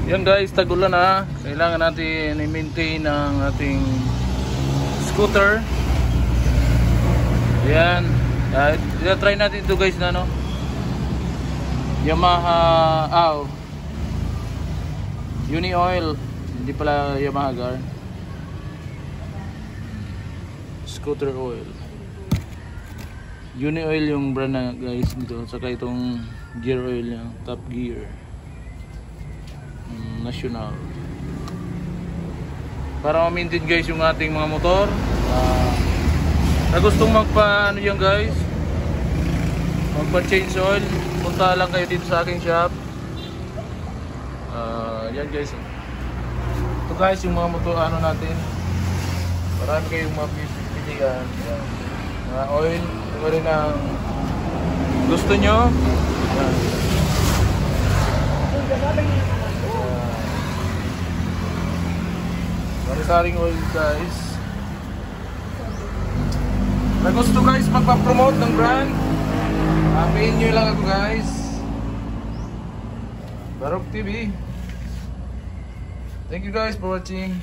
Yan guys, tag-ulan na. Kailangan natin i-maintain ang ating scooter. Yan. Try natin ito guys na Yamaha Uni Oil. Hindi pala Yamaha Gar. Scooter oil. Uni Oil yung brand na guys dito. Saka itong gear oil niya, Top Gear. National. Para ma-maintain guys yung ating mga motor. Na gustong magpa yan guys, magpa change oil, punta lang kayo dito sa aking shop. Yan guys. Ito guys yung mga motor natin. Marami kayong mapipilian. Mga oil, ito rin ang gusto nyo. Sari-saring oil guys. Na gusto guys magpa-promote ng brand, pin nyo lang ako guys. Barok TV. Thank you guys for watching.